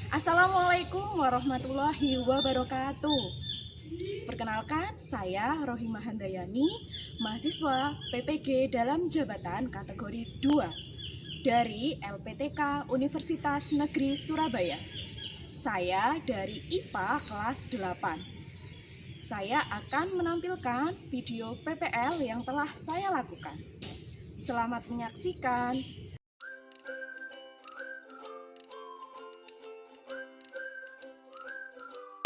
Assalamualaikum warahmatullahi wabarakatuh. Perkenalkan, saya Rohimah Handayani, mahasiswa PPG dalam jabatan kategori 2 dari LPTK Universitas Negeri Surabaya. Saya dari IPA kelas 8. Saya akan menampilkan video PPL yang telah saya lakukan. Selamat menyaksikan.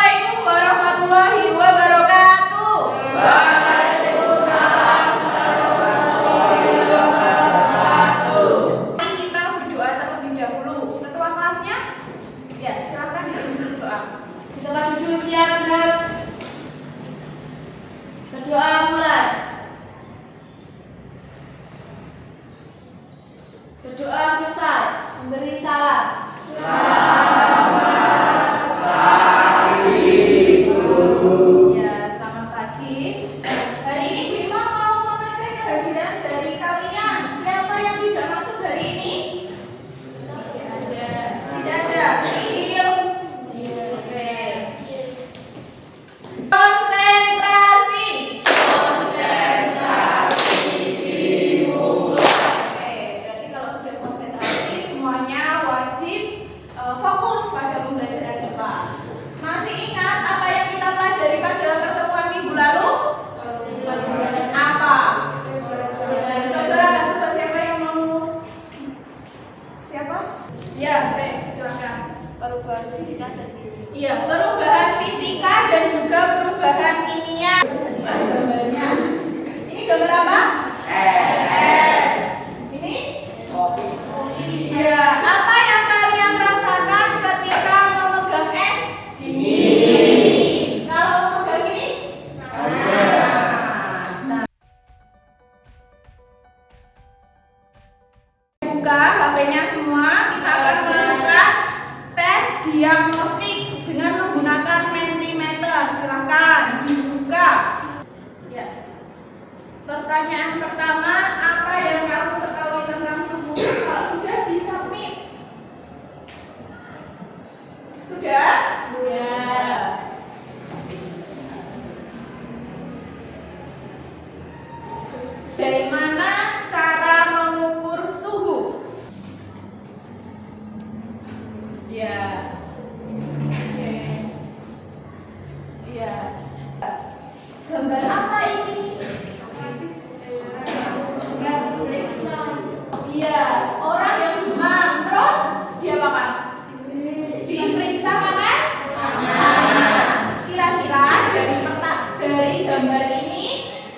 Assalamualaikum warahmatullahi wabarakatuh. Waalaikumsalam warahmatullahi wabarakatuh. Mari kita berdoa terlebih dahulu. Ketua kelasnya? Ya, silakan berdoa. Di tempat duduk siap benar. Berdoa mulai. Berdoa selesai. Memberi salam. Ya, selamat pagi. Hari ini Bu Ima mau mengecek kehadiran dari kalian. Siapa yang tidak masuk hari ini? Tidak ada. Oke. Konsentrasi. Oke, berarti kalau sudah konsentrasi semuanya wajib fokus pada pembelajaran IPA. Masih ingat apa yang kita pelajari pada pertemuan minggu lalu? Apa? Coba siapa yang mau? Siapa? Ya, Teh, silakan. Perubahan fisika dan kimia. Iya, perubahan fisika dan juga perubahan kimia. Ini gambar apa? Ini? Iya, apa yang kalian rasakan ketika memegang es? Dingin. Kalau memegang ini? Panas. Buka HP-nya semua, kita akan melakukan tes diagnostik dengan menggunakan Mentimeter. Silakan dibuka. Ya. Pertanyaan pertama, apa yang kamu ketahui tentang suhu? Kalau sudah di-submit. Sudah? Sudah. Dari mana cara mengukur suhu? Ya. Oke. Iya. Gambar apa ini? Iya, orang yang demam. Terus dia apa? Diperiksa pakai tangan. Kira-kira dari gambar ini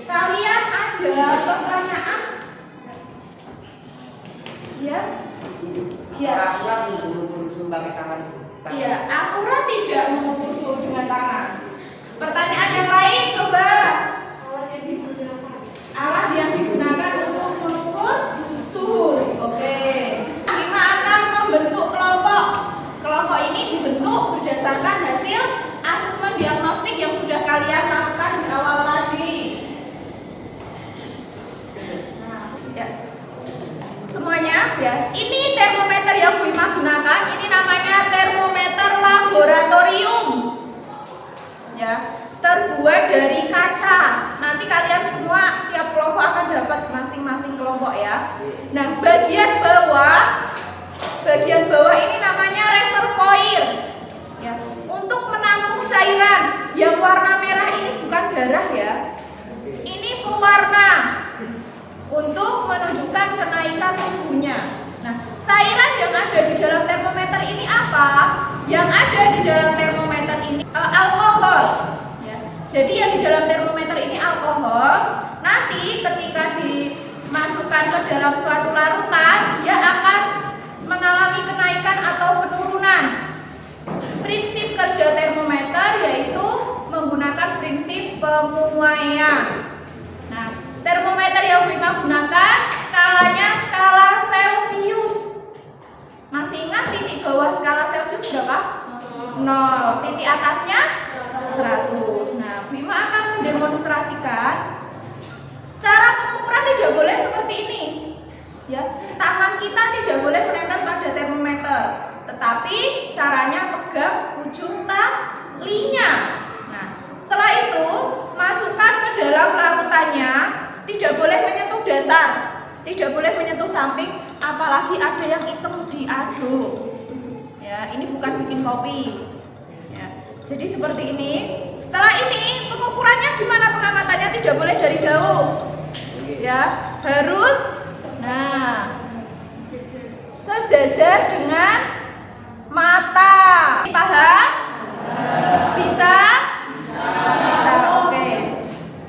kalian ada pertanyaan? Ya? Iya. Iya, akurat tidak mengukur suhu dengan tangan. Pertanyaan yang lain coba. Alat yang digunakan untuk mengukur suhu. Oke. Bima akan membentuk kelompok. Kelompok ini dibentuk berdasarkan hasil asesmen diagnostik yang sudah kalian lakukan di awal tadi. Nah, ya. Semuanya ya. Ini termometer yang Bu Ima gunakan. Ini namanya termometer laboratorium. Ya, terbuat dari kaca. Nanti kalian semua tiap kelompok akan dapat masing-masing kelompok ya. Nah, bagian bawah ini namanya reservoir. Ya, untuk menampung cairan. Yang warna merah ini bukan darah ya. Ini pewarna untuk menunjukkan kenaikan suhunya. Nah, cairan yang ada di dalam termometer ini apa? Yang ada di dalam termometer ini alkohol. Ya. Jadi yang di dalam termometer ini alkohol. Nanti ketika dimasukkan ke dalam suatu larutan, dia akan mengalami kenaikan atau penurunan. Prinsip kerja termometer yaitu menggunakan prinsip pemuaian. Nah, termometer yang Bu Ima gunakan skalanya skala Celcius. Masih ingat titik bawah skala Celcius berapa? 0. Titik atasnya 100. Nah, Bu Ima akan mendemonstrasikan cara pengukuran tidak boleh seperti ini. Ya, tangan kita tidak boleh menempel pada termometer. tetapi caranya pegang ujung talinya. Nah, setelah itu masukkan ke dalam larutannya, tidak boleh menyentuh dasar, tidak boleh menyentuh samping, apalagi ada yang iseng diaduk. Ya, ini bukan bikin kopi. Ya, jadi seperti ini. Setelah ini pengukurannya gimana pengamatannya? Tidak boleh dari jauh. Ya, harus sejajar dengan mata. Paham? Bisa? Bisa. Oke.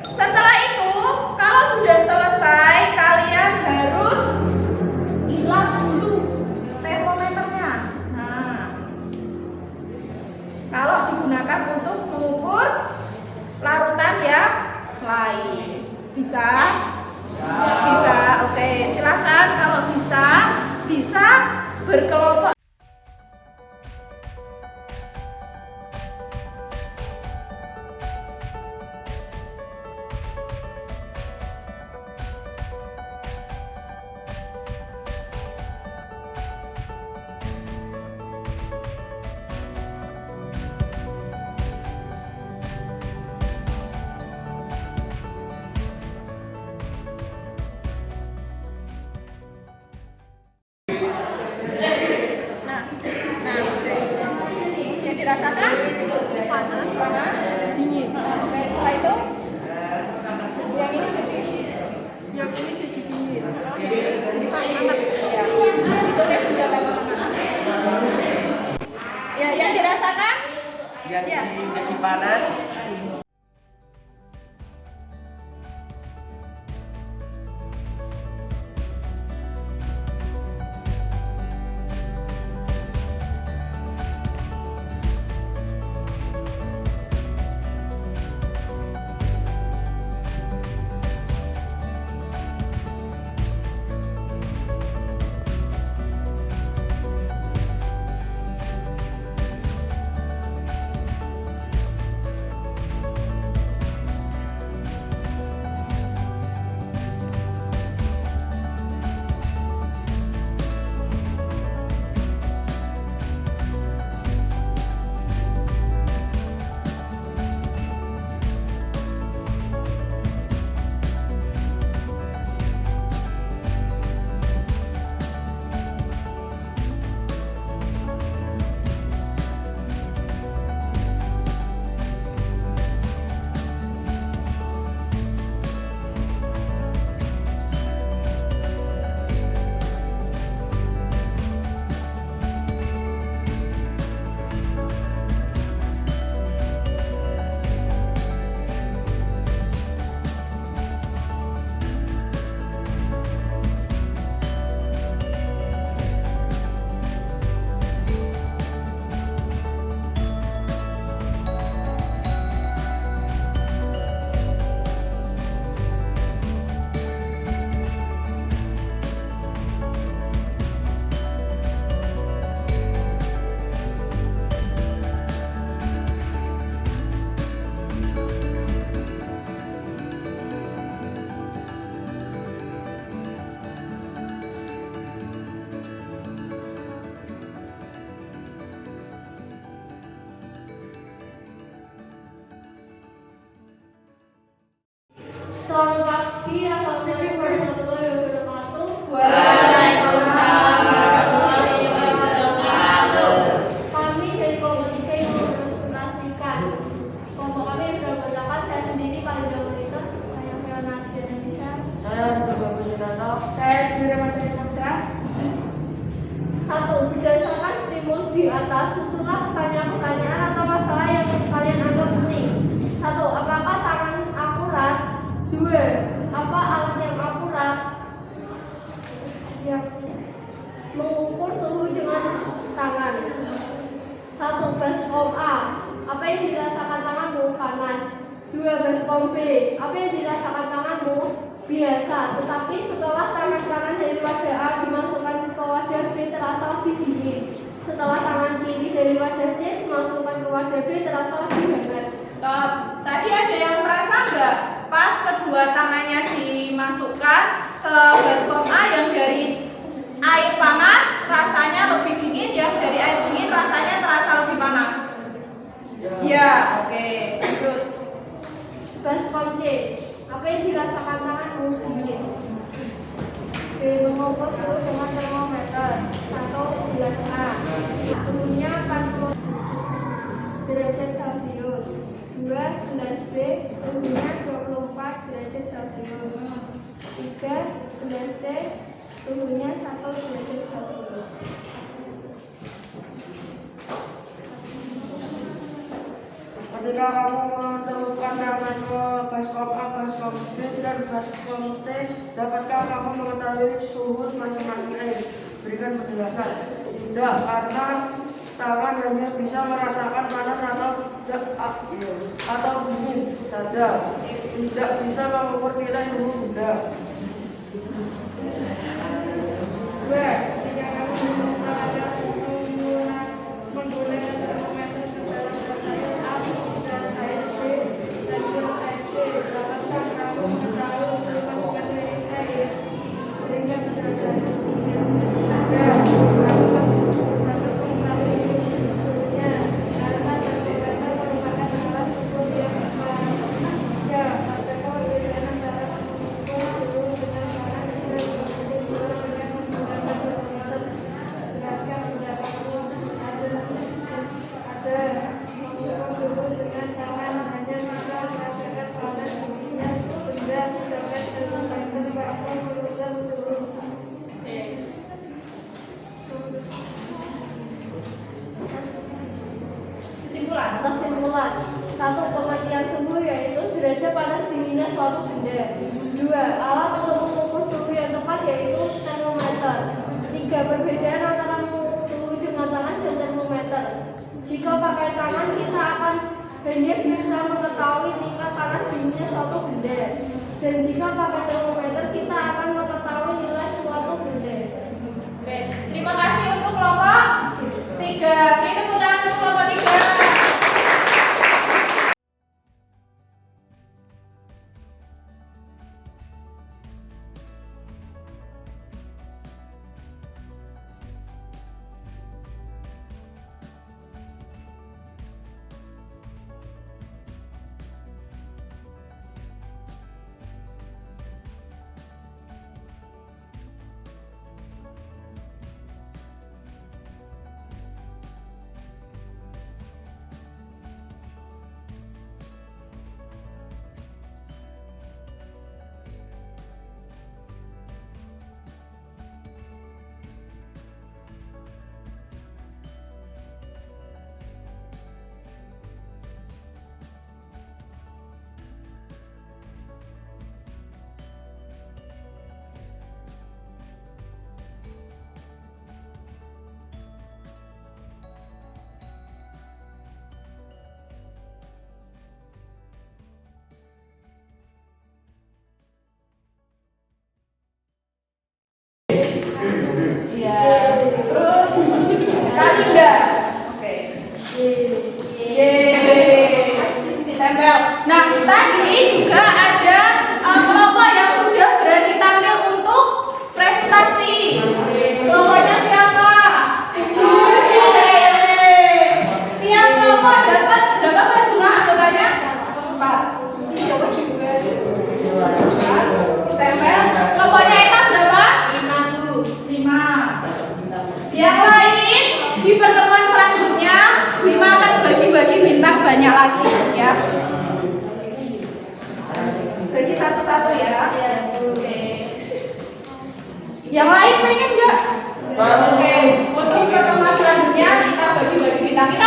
Setelah itu, kalau sudah selesai, kalian harus dilap dulu termometernya. Nah, kalau digunakan untuk mengukur larutan yang lain, bisa? Bisa. Oke, silakan kalau bisa berkelompok. Yang dirasakan panas, dingin. Oke, setelah itu yang ini jadi dingin. Jadi hangat. Ya. Itu tes sudah level panas. Ya, yang dirasakan? Yang jadi panas. Selamat pagi, assalamualaikum warahmatullahi wabarakatuh. Waalaikumsalam warahmatullahi wabarakatuh. Kami dari kelompok 3 yang merepresentasikan kelompok kami yang beranggotakan saya sendiri paling Monitor, saya Fiona Indonesia. Saya Bagus Sutanto. Saya Dura Materi Samudra. 1. Berdasarkan stimulus di atas, susunlah pertanyaan-pertanyaan atau masalah yang kalian anggap penting. 1. Apakah tangan akurat? 2. Apa alat yang akurat? Yang mengukur suhu dengan tangan. 1. Baskom A. Apa yang dirasakan tanganmu? Panas. 2. Baskom B. Apa yang dirasakan tanganmu? Biasa. Tetapi setelah tangan kanan dari wadah A dimasukkan ke wadah B terasa lebih dingin. Setelah tangan kiri dari wadah C dimasukkan ke wadah B terasa lebih hangat. Stop. Tadi ada yang merasa nggak pas kedua tangannya dimasukkan ke baskom A yang dari air panas rasanya lebih dingin, yang dari air dingin rasanya terasa lebih panas. Ya, oke. Lanjut. Baskom C. Apa yang dirasakan tanganmu dingin? B. Mengukur suhu dengan termometer. 1. Gelas A. Suhunya 40 derajat Celcius. 2. Gelas B. Suhunya 24 derajat Celcius. 3. Gelas C. Suhunya 1 derajat Celcius. Ketika kamu menemukan nyaman ke baskom A, baskom B, dan baskom C, dapatkah kamu mengetahui suhu masing-masing air? Berikan penjelasan. Tidak, karena tangan hanya bisa merasakan panas atau dingin saja. Tidak bisa mengukur nilai suhu benda. Ketika kamu menemukan ada menggunakan termometer ke dalam gelas air A, gelas air B, dan gelas air C, dapatkah kamu mengetahui suhu masing-masing air? Berikan penjelasan. Tidak, kamu bisa mengetahui suhunya karena termometer merupakan alat ukur yang tepat. Ya, terdapat perbedaan antara mengukur suhu dengan panas dan mengukur suhu dengan menggunakan termometer. Jelaskan pendapatmu. Ada mengukur suhu dengan tangan hanya bisa merasakan panas dinginnya benda, sedangkan termometer mampu mengukur suhu. Kesimpulan. Kesimpulan. 1. Pengertian suhu yaitu derajat panas dinginnya suatu benda. 2. Alat untuk mengukur suhu yang tepat yaitu termometer. 3. Perbedaan antara mengukur suhu dengan tangan dan termometer. Jika pakai tangan kita akan hanya bisa mengetahui tingkat panas dinginnya suatu benda. Dan jika pakai termometer kita akan mengetahui nilai suatu benda. Oke, terima kasih untuk kelompok 3. Beri tepuk tangan untuk kelompok 3. Ya, terus Kalinda. Oke. Yeay. Ditempel. Nah, tadi juga ada kelompok yang sudah berani tampil untuk prestasi. Kelompoknya siapa? Tiap kelompok dapat berapa jumlah anggotanya? 4. Ditempel. Kelompoknya Eka berapa? 5. Yang lain di pertemuan selanjutnya Bima akan bagi-bagi bintang banyak lagi ya. Bagi satu-satu ya. Oke. Yang lain pengen nggak? Oke. Untuk pertemuan selanjutnya kita bagi-bagi bintang. Kita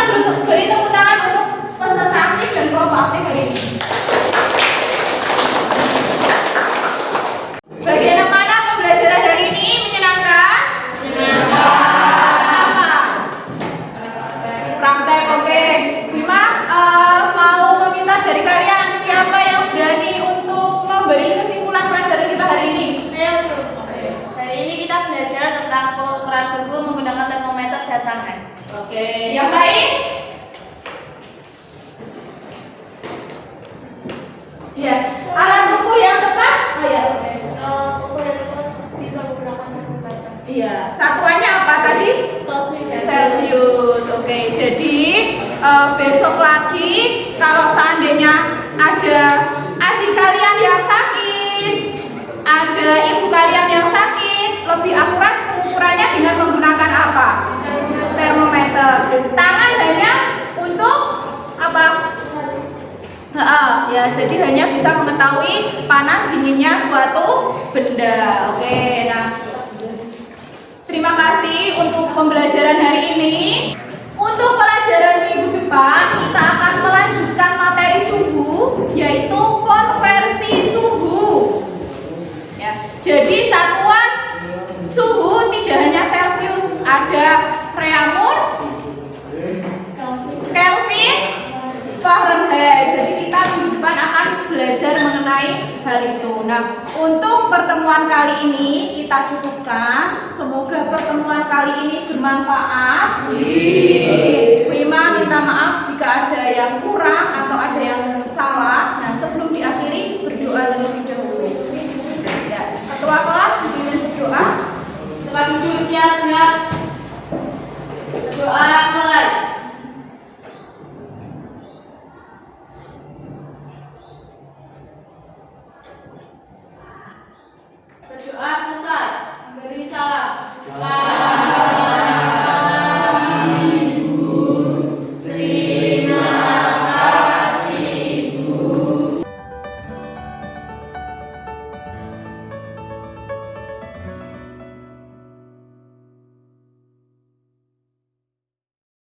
beri tepuk tangan untuk peserta aktif dan kelompok aktif hari ini. Bagian yang mana pembelajaran hari ini menyenangkan? Praktek, oke. Bima mau meminta dari kalian siapa yang berani untuk memberi kesimpulan pelajaran kita hari ini? Ayo, hari ini kita belajar tentang pengukuran suhu menggunakan termometer dan tangan. Oke, yang lain? Ya, alat ukur yang tepat? Oh ya, ukur yang tepat bisa menggunakan termometer. Iya, satuannya apa tadi? besok lagi kalau seandainya ada adik kalian yang sakit, ada ibu kalian yang sakit, lebih akurat pengukurannya dengan menggunakan apa? Termometer. Tangan hanya untuk apa? Ya, jadi hanya bisa mengetahui panas dinginnya suatu benda. Oke, nah terima kasih untuk pembelajaran hari ini. Untuk pelajaran minggu depan kita akan melanjutkan materi suhu, yaitu konversi suhu. Ya, jadi satuan suhu tidak hanya Celcius, ada Reaumur, Kelvin, Fahrenheit. Jadi kita minggu depan akan belajar mengenai hal itu. Nah, untuk pertemuan kali ini kita cukupkan. Semoga pertemuan kali ini bermanfaat. Wima minta maaf jika ada yang kurang atau ada yang salah. Nah, sebelum diakhiri berdoa terlebih dahulu. Ya, ketua kelas dipimpin berdoa. Tempat duduk siap gerak. Doa mulai. Berdoa